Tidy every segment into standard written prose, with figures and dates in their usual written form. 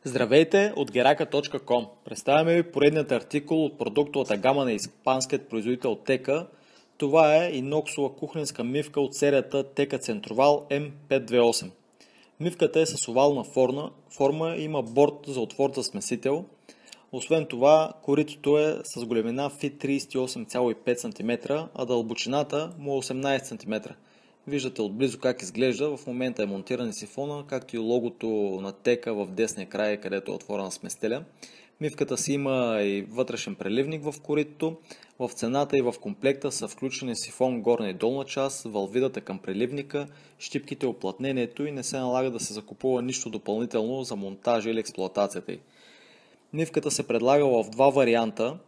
Здравейте от geraka.com. Представяме ви поредният артикул от продуктовата гама на испанският производител Teka. Това е иноксова кухненска мивка от серията Teka Centroval M528. Мивката е с овална форма и има борд за отвор за смесител. Освен това, коритото е с големина FIT 38,5 см, а дълбочината му е 18 см. Виждате отблизо как изглежда. В момента е монтиран сифона, както и логото на Teka в десния край, където е отворена сместеля. Мивката си има и вътрешен преливник в коритото. В цената и в комплекта са включени сифон горна и долна част, валвидата към преливника, щипките, уплътнението и не се налага да се закупува нищо допълнително за монтажа или експлоатацията й. Мивката се предлага в два варианта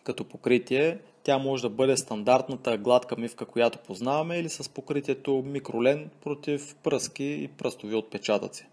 като покритие. Тя може да бъде стандартната гладка мивка, която познаваме, или с покритието микролен против пръски и пръстови отпечатъци.